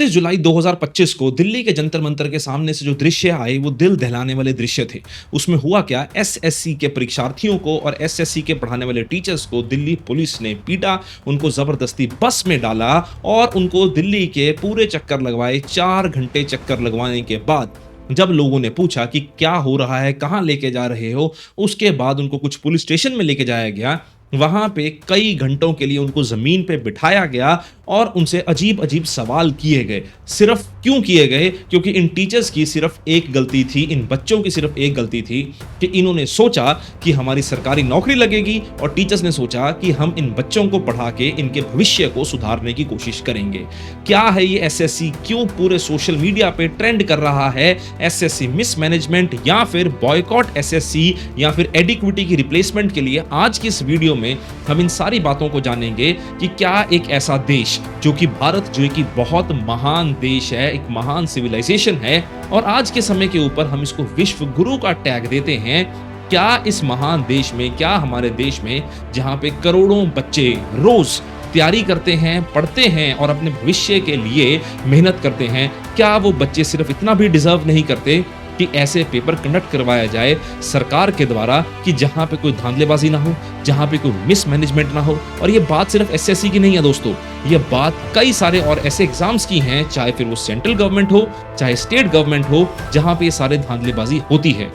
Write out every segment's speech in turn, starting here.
31 जुलाई 2025 को दिल्ली के जंतर मंतर के सामने से जो दृश्य आए वो दिल दहलाने वाले दृश्य थे। उसमें हुआ क्या, एसएससी के परीक्षार्थियों को और एसएससी के पढ़ाने वाले टीचर्स को दिल्ली पुलिस ने पीटा, उनको जबरदस्ती बस में डाला और उनको दिल्ली के पूरे चक्कर लगवाए। 4 घंटे चक्कर लगवाने के बाद जब लोगों ने पूछा कि क्या हो रहा है, कहाँ लेके जा रहे हो, उसके बाद उनको कुछ पुलिस स्टेशन में लेके जाया गया। वहां पे कई घंटों के लिए उनको जमीन पे बिठाया गया और उनसे अजीब अजीब सवाल किए गए। सिर्फ क्यों किए गए? क्योंकि इन टीचर्स की सिर्फ एक गलती थी, इन बच्चों की सिर्फ एक गलती थी कि इन्होंने सोचा कि हमारी सरकारी नौकरी लगेगी और टीचर्स ने सोचा कि हम इन बच्चों को पढ़ा के इनके भविष्य को सुधारने की कोशिश करेंगे। क्या है ये एसएससी? क्यों पूरे सोशल मीडिया पे ट्रेंड कर रहा है? एसएससी मिसमैनेजमेंट या फिर बॉयकॉट एसएससी या फिर एडिक्विटी की रिप्लेसमेंट के लिए आज की इस वीडियो में हम इन सारी बातों को जानेंगे कि क्या एक ऐसा देश जो कि भारत, जो कि बहुत महान देश है, एक महान सिविलाइजेशन है और आज के समय के ऊपर हम इसको विश्व गुरु का टैग देते हैं, क्या इस महान देश में, क्या हमारे देश में जहां पे करोड़ों बच्चे रोज तैयारी करते हैं, पढ़ते हैं और अपने भविष्य के लिए मेहनत करते हैं, क्या वो बच्चे सिर्फ इतना भी डिजर्व नहीं करते कि ऐसे पेपर कंडक्ट करवाया जाए सरकार के द्वारा कि जहां पे कोई धांधलेबाजी ना हो, जहां पे कोई मिसमैनेजमेंट ना हो? और ये बात सिर्फ एसएससी की नहीं है दोस्तों, ये बात कई सारे और ऐसे एग्जाम्स की हैं, चाहे फिर वो सेंट्रल गवर्नमेंट हो, चाहे स्टेट गवर्नमेंट हो, जहां पे ये सारे धांधलेबाजी होती है।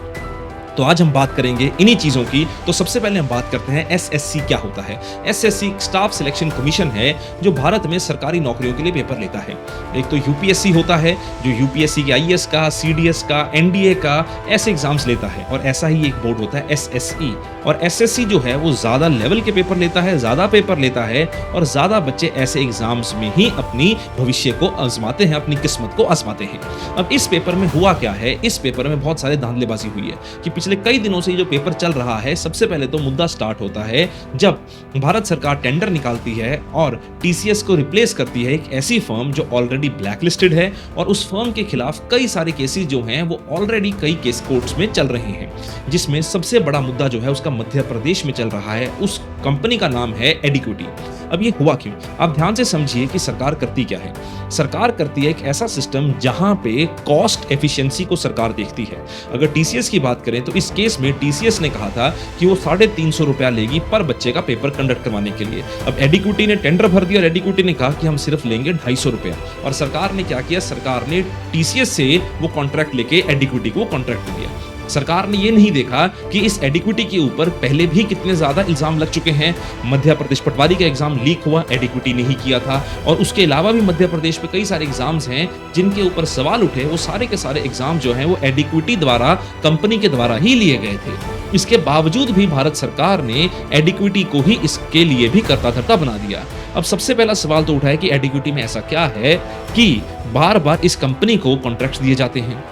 तो आज हम बात करेंगे इन्हीं चीजों की। तो सबसे पहले हम बात करते हैं एसएससी क्या होता है। एसएससी स्टाफ सिलेक्शन कमीशन है जो भारत में सरकारी नौकरियों के लिए पेपर लेता है। एक तो यूपीएससी होता है जो यूपीएससी के आईएएस का, सीडीएस का, एनडीए का ऐसे एग्जाम्स लेता है और ऐसा ही एक बोर्ड होता है एसएसई। और एसएससी जो है वो ज्यादा लेवल के पेपर लेता है, ज्यादा पेपर लेता है और ज्यादा बच्चे ऐसे एग्जाम्स में ही अपनी भविष्य को आजमाते हैं, अपनी किस्मत को आजमाते हैं। अब इस पेपर में हुआ क्या है, इस पेपर में बहुत सारे धांधलेबाजी हुई है कि पिछले कई दिनों से जो पेपर चल रहा है। सबसे पहले तो मुद्दा स्टार्ट होता है जब भारत सरकार टेंडर निकालती है और टीसीएस को रिप्लेस करती है एक ऐसी फर्म जो ऑलरेडी ब्लैकलिस्टेड है और उस फर्म के खिलाफ कई सारे केसेस जो हैं वो ऑलरेडी कई केस कोर्ट्स में चल रहे हैं, जिसमें सबसे बड़ा मुद्दा जो है उसका मध्य प्रदेश में चल रहा है। उस कंपनी का नाम है एडिक्विटी। अब ये हुआ क्यों, आप ध्यान से समझिए कि सरकार करती क्या है। सरकार करती है एक ऐसा सिस्टम जहां पे कॉस्ट एफिशिएंसी को सरकार देखती है। अगर टीसीएस की बात करें तो इस केस में टीसीएस ने कहा था कि वो 350 रुपया लेगी पर बच्चे का पेपर कंडक्ट करवाने के लिए। अब एडिक्विटी ने टेंडर भर दिया और एडिक्विटी ने कहा कि हम सिर्फ लेंगे 250 रुपया। और सरकार ने क्या किया, सरकार ने टीसीएस से वो कॉन्ट्रैक्ट लेके एडिक्विटी को कॉन्ट्रैक्ट दिया। सरकार ने ये नहीं देखा कि इस एडिक्विटी के ऊपर पहले भी कितने ज्यादा इल्जाम लग चुके हैं। मध्य प्रदेश पटवारी का एग्जाम लीक हुआ, एडिक्विटी ने ही किया था। और उसके अलावा भी मध्य प्रदेश में कई सारे एग्जाम्स हैं जिनके ऊपर सवाल उठे, वो सारे के सारे एग्जाम जो हैं वो एडिक्विटी द्वारा, कंपनी के द्वारा ही लिए गए थे। इसके बावजूद भी भारत सरकार ने एडिक्विटी को ही इसके लिए भी करता धरता बना दिया। अब सबसे पहला सवाल तो उठा है कि एडिक्विटी में ऐसा क्या है कि बार बार इस कंपनी को कॉन्ट्रैक्ट दिए जाते हैं।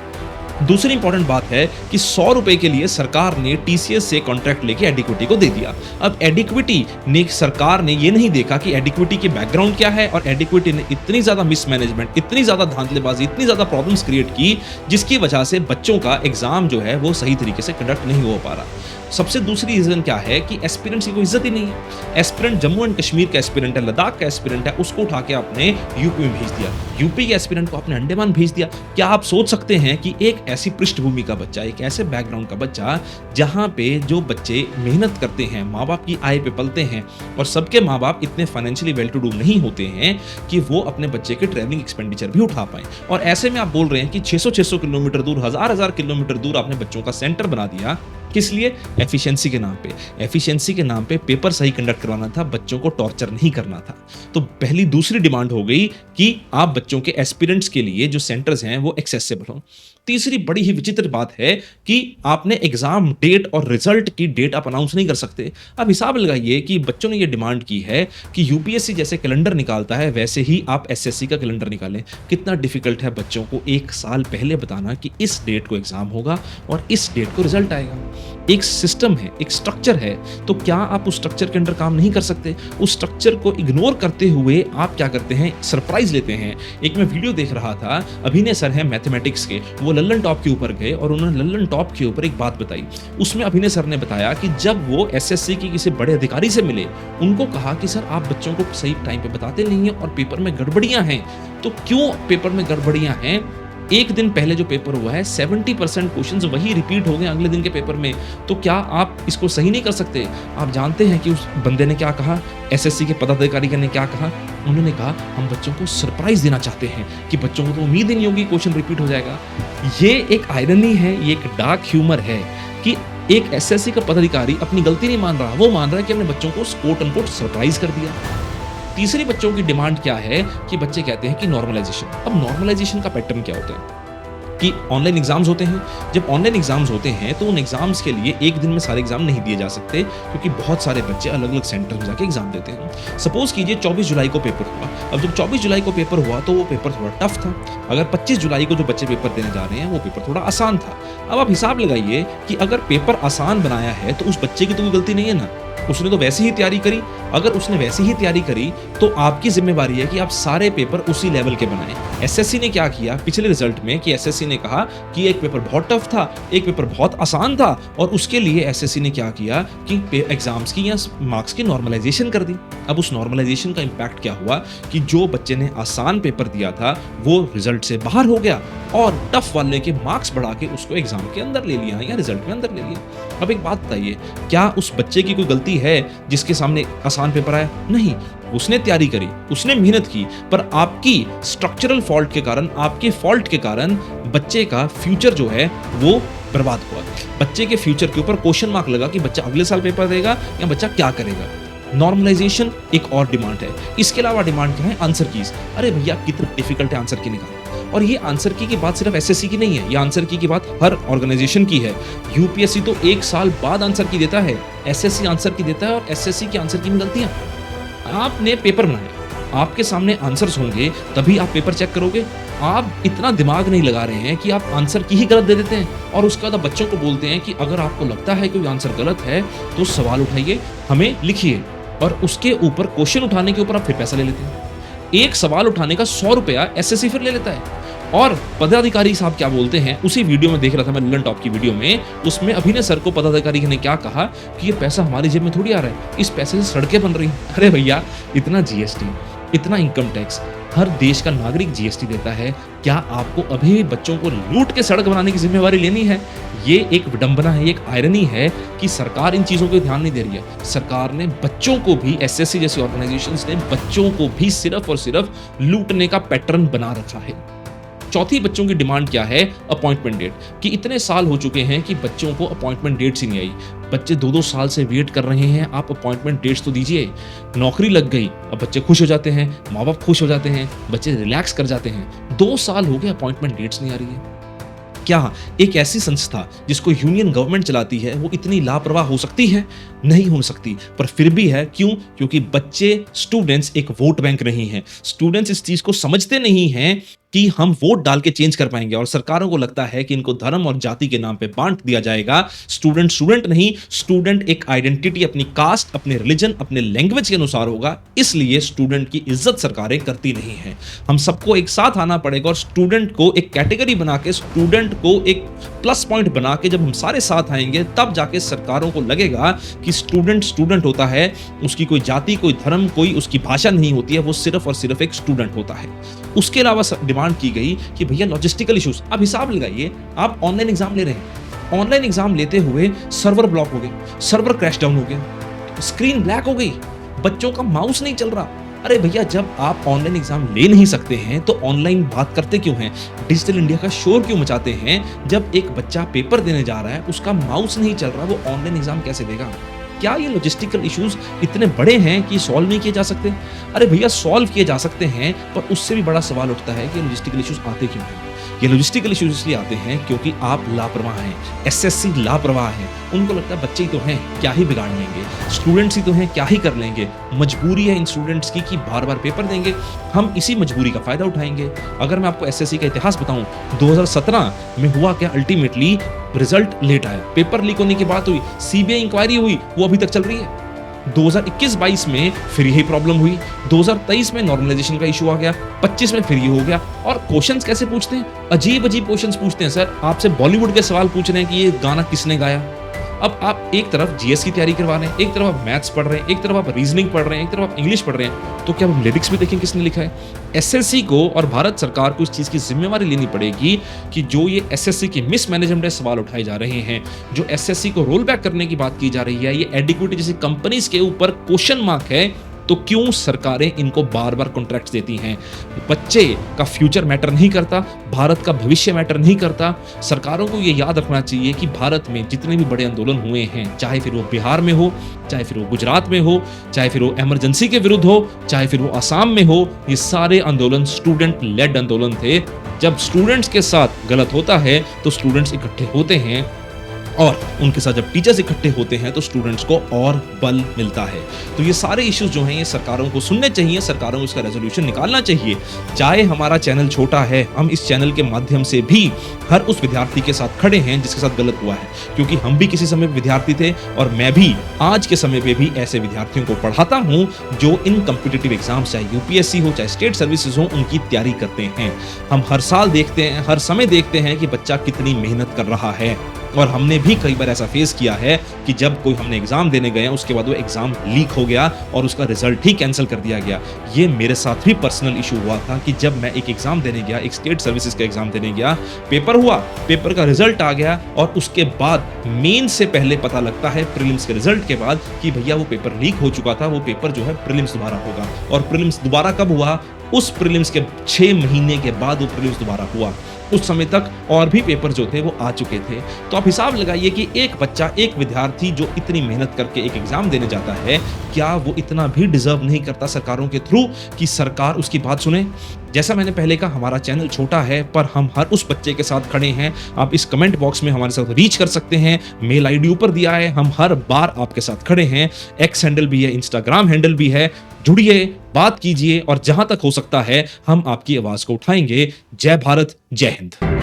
दूसरी इंपॉर्टेंट बात है कि 100 रुपए के लिए सरकार ने टीसीएस से कॉन्ट्रैक्ट लेके एडिक्विटी को दे दिया। अब एडिक्विटी ने, सरकार ने ये नहीं देखा कि एडिक्विटी की बैकग्राउंड क्या है और एडिक्विटी ने इतनी ज्यादा मिसमैनेजमेंट, इतनी ज्यादा धांधलेबाजी, इतनी ज्यादा प्रॉब्लम्स क्रिएट की जिसकी वजह से बच्चों का एग्जाम जो है वो सही तरीके से कंडक्ट नहीं हो पा रहा। सबसे दूसरी रीजन क्या है कि एस्पिरेंट्स की कोई इज्जत ही नहीं है। एस्पिरेंट जम्मू एंड कश्मीर का एस्पिरेंट है, लद्दाख का एस्पिरेंट है, उसको उठा के आपने यूपी में भेज दिया। यूपी के एस्पिरेंट को आपने अंडमान भेज दिया। क्या आप सोच सकते हैं कि एक ऐसी पृष्ठभूमि का बच्चा, एक ऐसे बैकग्राउंड का बच्चा जहां पे जो बच्चे मेहनत करते हैं, माँ बाप की आय पे पलते हैं और सबके माँ बाप इतने फाइनेंशियली वेल टू डू नहीं होते हैं कि वो अपने बच्चे के ट्रैवलिंग एक्सपेंडिचर भी उठा पाए, और ऐसे में आप बोल रहे हैं कि 600-600 किलोमीटर दूर, 1000-1000 किलोमीटर दूर आपने बच्चों का सेंटर बना दिया। किस लिए? एफिशिएंसी के नाम पे। एफिशिएंसी के नाम पे पेपर सही कंडक्ट करवाना था, बच्चों को टॉर्चर नहीं करना था। तो पहली दूसरी डिमांड हो गई कि आप बच्चों के एस्पिरेंट्स के लिए जो सेंटर्स हैं वो एक्सेसिबल हो। तीसरी बड़ी ही विचित्र बात है कि आपने एग्जाम डेट और रिजल्ट की डेट आप अनाउंस नहीं कर सकते। अब हिसाब लगाइए कि बच्चों ने ये डिमांड की है कि यूपीएससी जैसे कैलेंडर निकालता है वैसे ही आप एसएससी का कैलेंडर निकालें। कितना डिफिकल्ट है बच्चों को 1 साल पहले बताना कि इस डेट को एग्जाम होगा और इस डेट को रिजल्ट आएगा। एक सिस्टम है, एक स्ट्रक्चर है, तो क्या आप उस स्ट्रक्चर के अंडर काम नहीं कर सकते? उस स्ट्रक्चर को इग्नोर करते हुए आप क्या करते हैं, सरप्राइज लेते हैं। एक मैं वीडियो देख रहा था, अभिनय सर हैं मैथमेटिक्स के, वो लल्लन टॉप के ऊपर गए और उन्होंने लल्लन टॉप के ऊपर एक बात बताई। उसमें अभिनय सर ने बताया कि जब वो एसएससी की किसी बड़े अधिकारी से मिले, उनको कहा कि सर आप बच्चों को सही टाइम पे बताते नहीं हैं और पेपर में गड़बड़ियां हैं। तो क्यों पेपर में गड़बड़ियां हैं? एक दिन पहले जो पेपर हुआ है 70% क्वेश्चंस वही रिपीट हो गए अगले दिन के पेपर में। तो क्या आप इसको सही नहीं कर सकते? आप जानते हैं कि उस बंदे ने क्या कहा? एसएससी के पदाधिकारी ने क्या कहा? उन्होंने कहा हम बच्चों को सरप्राइज देना चाहते हैं कि बच्चों को तो उम्मीद ही नहीं होगी क्वेश्चन रिपीट हो जाएगा। ये एक आयरनी है, ये एक डार्क ह्यूमर है कि एक एसएससी का पदाधिकारी अपनी गलती नहीं मान रहा, वो मान रहा है कि हमने बच्चों को कोट अनकोट सरप्राइज कर दिया। तीसरी बच्चों की डिमांड क्या है कि बच्चे कहते हैं कि नॉर्मलाइजेशन। अब नॉर्मलाइजेशन का पैटर्न क्या होता है कि ऑनलाइन एग्जाम्स होते हैं। जब ऑनलाइन एग्जाम्स होते हैं तो उन एग्जाम्स के लिए एक दिन में सारे एग्जाम नहीं दिए जा सकते, क्योंकि बहुत सारे बच्चे अलग अलग सेंटर में जाके एग्जाम देते हैं। सपोज कीजिए 24 जुलाई को पेपर हुआ। अब जब 24 जुलाई को पेपर हुआ तो वो पेपर थोड़ा टफ था। अगर 25 जुलाई को जो बच्चे पेपर देने जा रहे हैं वो पेपर थोड़ा आसान था। अब आप हिसाब लगाइए कि अगर पेपर आसान बनाया है तो उस बच्चे की तो कोई गलती नहीं है ना, उसने तो वैसे ही तैयारी करी। अगर उसने वैसे ही तैयारी करी तो आपकी जिम्मेवारी है कि आप सारे पेपर उसी लेवल के बनाएं। एसएससी ने क्या किया पिछले रिजल्ट में कि एसएससी ने कहा कि एक पेपर बहुत टफ था, एक पेपर बहुत आसान था, और उसके लिए एसएससी ने क्या किया कि एग्जाम्स की या मार्क्स की नॉर्मलाइजेशन कर दी। अब उस नॉर्मलाइजेशन का इम्पैक्ट क्या हुआ कि जो बच्चे ने आसान पेपर दिया था वो रिजल्ट से बाहर हो गया और टफ वाले के मार्क्स बढ़ा के उसको एग्जाम के अंदर ले लिया या रिजल्ट में अंदर ले लिया। अब एक बात बताइए, क्या उस बच्चे की कोई गलती है जिसके सामने आसान पेपर आया? नहीं, उसने तैयारी करी, उसने मेहनत की, पर आपकी स्ट्रक्चरल फॉल्ट के कारण, आपके फॉल्ट के कारण बच्चे का फ्यूचर जो है वो बर्बाद हुआ। बच्चे के फ्यूचर के ऊपर क्वेश्चन मार्क लगा कि बच्चा अगले साल पेपर देगा या बच्चा क्या करेगा। नॉर्मलाइजेशन एक और डिमांड है। इसके अलावा डिमांड क्या है? Answer keys. अरे भैया कितना डिफिकल्ट है आंसर की निकालना। और ये आंसर की बात सिर्फ एसएससी की नहीं है, ये आंसर की बात हर ऑर्गेनाइजेशन की है। यूपीएससी तो एक साल बाद आंसर की देता है, एसएससी आंसर की देता है, और एसएससी की आंसर की में गलतियां। आपने पेपर बनाए, आपके सामने आंसर्स होंगे तभी आप पेपर चेक करोगे। आप इतना दिमाग नहीं लगा रहे हैं कि आप आंसर की ही गलत दे देते हैं और उसके बाद बच्चों को बोलते हैं कि अगर आपको लगता है कि आंसर गलत है तो सवाल उठाइए, हमें लिखिए, और उसके ऊपर क्वेश्चन उठाने के ऊपर आप फिर पैसा ले लेते हैं। एक सवाल उठाने का 100 रुपया एसएससी फिर ले लेता है। और पदाधिकारी साहब क्या बोलते हैं, उसी वीडियो में देख रहा था मैं, लल्लन टॉप की वीडियो में, उसमें अभिनय सर को पदाधिकारी ने क्या कहा कि ये पैसा हमारी जेब में थोड़ी आ रहा है, इस पैसे से सड़कें बन रही हैं। अरे भैया, इतना जीएसटी, इतना इनकम टैक्स, हर देश का नागरिक जीएसटी देता है, क्या आपको अभी भी बच्चों को लूट के सड़क बनाने की जिम्मेवारी लेनी है? ये एक विडंबना है, एक आयरनी है कि सरकार इन चीजों को ध्यान नहीं दे रही है। सरकार ने बच्चों को भी, एसएससी जैसी ऑर्गेनाइजेशंस ने बच्चों को भी सिर्फ और सिर्फ लूटने का पैटर्न बना रखा है। चौथी बच्चों की डिमांड क्या है? Appointment date. कि इतने साल हो चुके हैं कि बच्चों को अपॉइंटमेंट डेट्स ही नहीं आई। बच्चे 2-2 साल से वेट कर रहे हैं, आप अपॉइंटमेंट डेट्स तो दीजिए। नौकरी लग गई, अब बच्चे खुश हो जाते हैं, माँ बाप खुश हो जाते हैं, बच्चे रिलैक्स कर जाते हैं। 2 साल हो गए, अपॉइंटमेंट डेट्स नहीं आ रही है। क्या एक ऐसी संस्था जिसको यूनियन गवर्नमेंट चलाती है वो इतनी लापरवाह हो सकती है? नहीं हो सकती, पर फिर भी है। क्यों? क्योंकि बच्चे, स्टूडेंट्स एक वोट बैंक नहीं है। स्टूडेंट्स इस चीज को समझते नहीं हैं कि हम वोट डाल के चेंज कर पाएंगे, और सरकारों को लगता है कि इनको धर्म और जाति के नाम पे बांट दिया जाएगा। स्टूडेंट स्टूडेंट नहीं, स्टूडेंट एक आइडेंटिटी अपनी कास्ट, अपने रिलीजन, अपने लैंग्वेज के अनुसार होगा। इसलिए स्टूडेंट की इज्जत सरकारें करती नहीं है। हम सबको एक साथ आना पड़ेगा और स्टूडेंट को एक कैटेगरी बना के, स्टूडेंट को एक प्लस पॉइंट बना के जब हम सारे साथ आएंगे तब जाके सरकारों को लगेगा कि स्टूडेंट स्टूडेंट होता है, उसकी कोई जाति, कोई धर्म, कोई उसकी भाषा नहीं होती है, वो सिर्फ और सिर्फ एक स्टूडेंट होता है। उसके अलावा डिमांड की गई कि भैया लॉजिस्टिकल इश्यूज। अब हिसाब लगाइए, आप ऑनलाइन एग्जाम ले रहे हैं, ऑनलाइन एग्जाम लेते हुए सर्वर ब्लॉक हो गए, सर्वर क्रैश डाउन हो गया, स्क्रीन ब्लैक हो गई, बच्चों का माउस नहीं चल रहा। अरे भैया, जब आप ऑनलाइन एग्जाम ले नहीं सकते हैं तो ऑनलाइन बात करते क्यों हैं? डिजिटल इंडिया का शोर क्यों मचाते हैं? जब एक बच्चा पेपर देने जा रहा है, उसका माउस नहीं चल रहा, वो ऑनलाइन एग्जाम कैसे देगा? क्या ये लॉजिस्टिकल इश्यूज इतने बड़े हैं कि सॉल्व नहीं किए जा सकते? अरे भैया, सॉल्व किए जा सकते हैं, पर उससे भी बड़ा सवाल उठता है कि लॉजिस्टिकल इश्यूज आते क्यों हैं? ये लॉजिस्टिकल इश्यूज इसलिए आते हैं क्योंकि आप लापरवाह हैं, एसएससी लापरवाह है। उनको लगता है बच्चे ही तो हैं, क्या ही बिगाड़ लेंगे, स्टूडेंट्स ही तो हैं, क्या ही कर लेंगे। मजबूरी है इन स्टूडेंट्स की कि बार बार पेपर देंगे, हम इसी मजबूरी का फायदा उठाएंगे। अगर मैं आपको एसएससी का इतिहास बताऊं, 2017 में हुआ क्या? अल्टीमेटली रिजल्ट लेट आया, पेपर लीक होने की बात हुई, सीबीआई इंक्वायरी हुई, वो अभी तक चल रही है। 2021-22 में फिर यही प्रॉब्लम हुई, 2023 में नॉर्मलाइजेशन का इशू आ गया, 25 में फिर ये हो गया। और क्वेश्चंस कैसे पूछते हैं? अजीब-अजीब क्वेश्चंस पूछते हैं सर। आपसे बॉलीवुड के सवाल पूछ रहे हैं कि ये गाना किसने गाया? अब आप एक तरफ जीएस की तैयारी करवा रहे हैं, एक तरफ आप मैथ्स पढ़ रहे हैं, एक तरफ आप रीजनिंग पढ़ रहे हैं, एक तरफ आप इंग्लिश पढ़ रहे हैं, तो क्या हम लिरिक्स भी देखें किसने लिखा है? एसएससी को और भारत सरकार को इस चीज़ की जिम्मेवारी लेनी पड़ेगी कि जो ये एसएससी की मिसमैनेजमेंट है, सवाल उठाए जा रहे हैं, जो एसएससी को रोल बैक करने की बात की जा रही है, ये एडिक्विटी जैसी कंपनीज के ऊपर क्वेश्चन मार्क है, तो क्यों सरकारें इनको बार-बार कॉन्ट्रैक्ट्स देती हैं? बच्चे का फ्यूचर मैटर नहीं करता, भारत का भविष्य मैटर नहीं करता। सरकारों को ये याद रखना चाहिए कि भारत में जितने भी बड़े आंदोलन हुए हैं, चाहे फिर वो बिहार में हो, चाहे फिर वो गुजरात में हो, चाहे फिर वो इमरजेंसी के विरुद्ध हो, चाहे फिर वो असम में हो, ये सारे आंदोलन स्टूडेंट लेड आंदोलन थे। जब स्टूडेंट्स के साथ गलत होता है, तो स्टूडेंट्स इकट्ठे होते हैं और उनके साथ जब टीचर्स इकट्ठे होते हैं तो स्टूडेंट्स को और बल मिलता है। तो ये सारे इश्यूज जो हैं ये सरकारों को सुनने चाहिए, सरकारों को इसका रेजोल्यूशन निकालना चाहिए। चाहे हमारा चैनल छोटा है, हम इस चैनल के माध्यम से भी हर उस विद्यार्थी के साथ खड़े हैं जिसके साथ गलत हुआ है, क्योंकि हम भी किसी समय विद्यार्थी थे और मैं भी आज के समय पे भी ऐसे विद्यार्थियों को पढ़ाता हूं जो इन कॉम्पिटिटिव एग्जाम्स, चाहे यूपीएससी हो, चाहे स्टेट सर्विसेज हो, उनकी तैयारी करते हैं। हम हर साल देखते हैं, हर समय देखते हैं कि बच्चा कितनी मेहनत कर रहा है। और हमने भी कई बार ऐसा फेस किया है कि जब कोई हमने एग्जाम देने गए, उसके बाद वो एग्जाम लीक हो गया और उसका रिजल्ट ही कैंसिल कर दिया गया। ये मेरे साथ भी पर्सनल इशू हुआ था कि जब मैं एक एग्जाम देने गया, एक स्टेट सर्विसेज का एग्जाम देने गया, पेपर हुआ, पेपर का रिजल्ट आ गया और उसके बाद मेन से पहले पता लगता है प्रीलिम्स के रिजल्ट के बाद कि भैया वो पेपर लीक हो चुका था, वो पेपर जो है प्रीलिम्स दोबारा होगा। और प्रीलिम्स दोबारा कब हुआ? उस प्रीलिम्स के 6 महीने के बाद वो प्रीलिम्स दोबारा हुआ। उस समय तक और भी पेपर जो थे वो आ चुके थे। तो आप हिसाब लगाइए कि एक बच्चा, एक विद्यार्थी जो इतनी मेहनत करके एक एग्जाम देने जाता है, क्या वो इतना भी डिजर्व नहीं करता सरकारों के थ्रू कि सरकार उसकी बात सुने? जैसा मैंने पहले कहा, हमारा चैनल छोटा है पर हम हर उस बच्चे के साथ खड़े हैं। आप इस कमेंट बॉक्स में हमारे साथ रीच कर सकते हैं, मेल आईडी ऊपर दिया है, हम हर बार आपके साथ खड़े हैं। एक्स हैंडल भी है, इंस्टाग्राम हैंडल भी है। जुड़िए, बात कीजिए और जहां तक हो सकता है हम आपकी आवाज को उठाएंगे। जय भारत, जय हिंद।